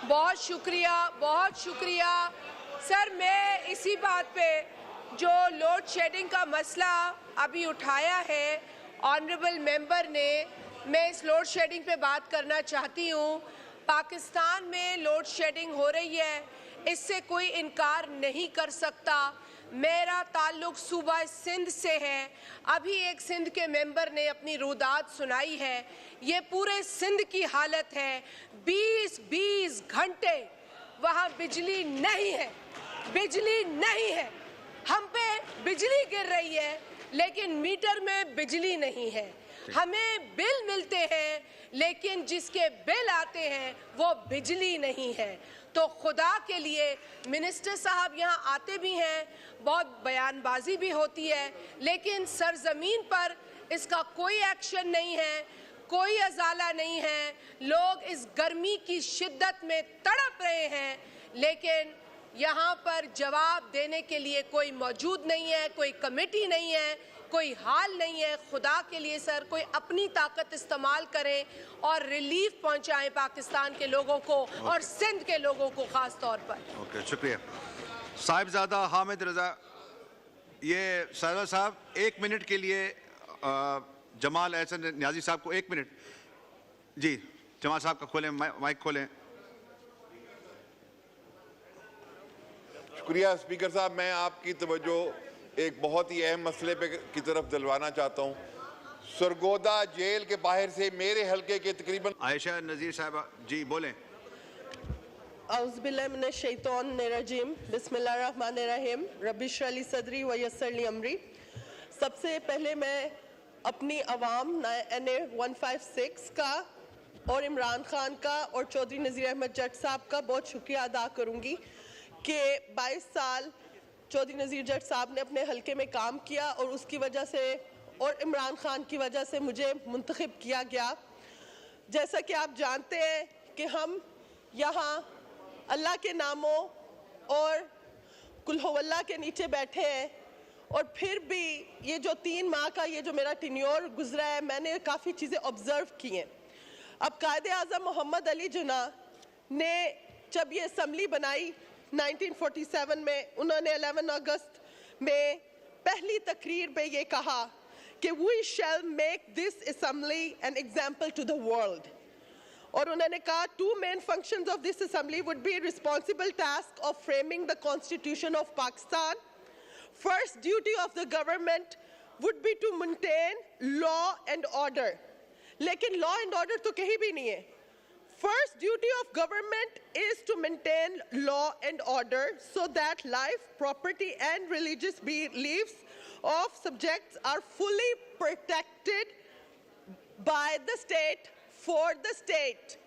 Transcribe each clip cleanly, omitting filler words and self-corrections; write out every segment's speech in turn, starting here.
बहुत शुक्रिया सर। मैं इसी बात पे जो लोड शेडिंग का मसला अभी उठाया है ऑनरेबल मेंबर ने, मैं इस लोड शेडिंग पे बात करना चाहती हूँ। पाकिस्तान में लोड शेडिंग हो रही है, इससे कोई इनकार नहीं कर सकता। मेरा ताल्लुक सूबा सिंध से है। अभी एक सिंध के मेंबर ने अपनी रुदात सुनाई है। ये पूरे सिंध की हालत है। 20-20 घंटे वहाँ बिजली नहीं है। हम पे बिजली गिर रही है लेकिन मीटर में बिजली नहीं है। हमें बिल मिलते हैं लेकिन जिसके बिल आते हैं वो बिजली नहीं है। तो खुदा के लिए मिनिस्टर साहब यहाँ आते भी हैं, बहुत बयानबाजी भी होती है, लेकिन सरजमीन पर इसका कोई एक्शन नहीं है, कोई अजाला नहीं है। लोग इस गर्मी की शिद्दत में तड़प रहे हैं लेकिन यहाँ पर जवाब देने के लिए कोई मौजूद नहीं है, कोई कमेटी नहीं है, कोई हाल नहीं है। खुदा के लिए सर कोई अपनी ताकत इस्तेमाल करें और रिलीफ पहुंचाएं पाकिस्तान के लोगों को और सिंध के लोगों को खास तौर पर। शुक्रिया। साहिबजादा हामिद रजा, ये साहिबा साहब 1 मिनट के लिए जमाल एहसन न्याजी साहब को 1 मिनट। जी जमाल साहब का खोलें, माइक खोलें। शुक्रिया स्पीकर साहब। मैं आपकी तवज्जो एक बहुत ही अहम मसले पे की तरफ दिलवाना चाहता हूँ। सरगोदा जेल के बाहर से मेरे हलके के तकरीबन आयशा नज़ीर साहबा जी बोलें। औज़ुबिल्लाहिमिनश्शैतानिर्रजीम बिस्मिल्लाहिर्रहमानिर्रहीम रब्बिश्रह ली सदरी व यस्सिर ली अमरी। सबसे पहले मैं अपनी आवाम NA 156 का और इमरान खान का और चौधरी नज़ीर अहमद जट साहब का बहुत शुक्रिया अदा करूँगी कि 22 साल चौधरी नज़ीर जट साहब ने अपने हलके में काम किया और उसकी वजह से और इमरान खान की वजह से मुझे मुंतखब किया गया। जैसा कि आप जानते हैं कि हम यहाँ अल्लाह के नामों और कुल हुवल्लाह के नीचे बैठे हैं और फिर भी ये जो 3 माह का ये जो मेरा टेन्योर गुजरा है, मैंने काफ़ी चीज़ें ऑब्ज़र्व की हैं। अब कायदे आज़म मोहम्मद अली जिन्ना ने जब ये असम्बली बनाई 1947 में, उन्होंने 11 अगस्त में पहली तकरीर में ये कहा कि we shall make this assembly an example to the world। और उन्होंने कहा 2 main functions of this assembly would be responsible task of framing the constitution of Pakistan। First duty of the government would be to maintain law and order। लेकिन law and order तो कहीं भी नहीं है। First duty of government is to maintain law and order so that life, property and religious beliefs of subjects are fully protected by the state for the state।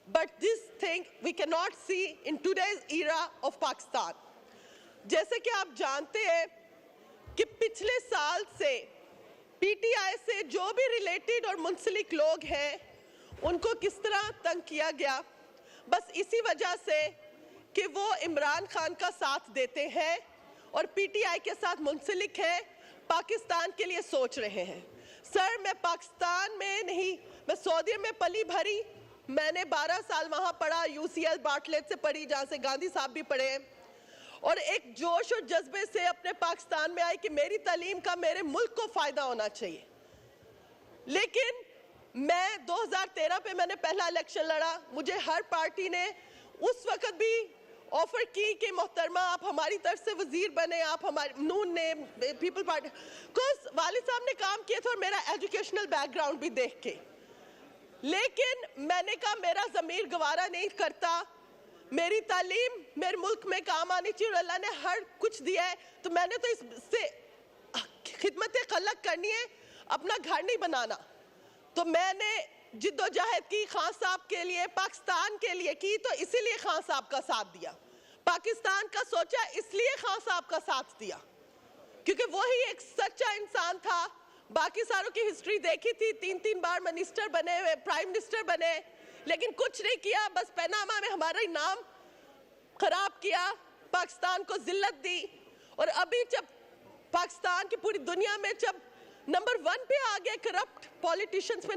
But this thing we cannot see in today's era of Pakistan। जैसे कि आप जानते हैं कि पिछले साल से PTI से जो भी रिलेटेड और मुंसलिक लोग हैं उनको किस तरह तंग किया गया, बस इसी वजह से कि वो इमरान खान का साथ देते हैं और PTI के साथ मुंसलिक हैं, पाकिस्तान के लिए सोच रहे हैं। सर मैं पाकिस्तान में नहीं, मैं सऊदी में पली भरी, मैंने 12 साल वहाँ पढ़ा, UCL बार्टलेट से पढ़ी जहाँ से गांधी साहब भी पढ़े हैं, और एक जोश और जज्बे से अपने पाकिस्तान में आई कि मेरी तालीम का मेरे मुल्क को फ़ायदा होना चाहिए। लेकिन मैं 2013 पे मैंने पहला इलेक्शन लड़ा, मुझे हर पार्टी ने उस वक्त भी ऑफर की कि मोहतरमा आप हमारी तरफ से वजीर बने, आप हमारे नून ने पीपल पार्टी कुछ वालिद साहब ने काम किए थे और मेरा एजुकेशनल बैकग्राउंड भी देख के, लेकिन मैंने कहा मेरा ज़मीर गवारा नहीं करता, मेरी तालीम मेरे मुल्क में काम आनी चाहिए और अल्लाह ने हर कुछ दिया है तो मैंने तो इससे खिदमत खलक करनी है, अपना घर नहीं बनाना। तो मैंने जिद्दोजहद की खान साहब के लिए, पाकिस्तान के लिए की, तो इसीलिए खान साहब का साथ दिया, पाकिस्तान का सोचा इसलिए खान साहब का साथ दिया क्योंकि वही एक सच्चा इंसान था। बाकी सारों की हिस्ट्री देखी थी, 3-3 बार मिनिस्टर बने, प्राइम मिनिस्टर बने, लेकिन कुछ नहीं किया, बस पैनामा में हमारा नाम खराब किया, पाकिस्तान को जिल्लत दी। और अभी जब पाकिस्तान की पूरी दुनिया में जब नंबर 1 पे आ गए करप्ट पॉलिटिशियंस में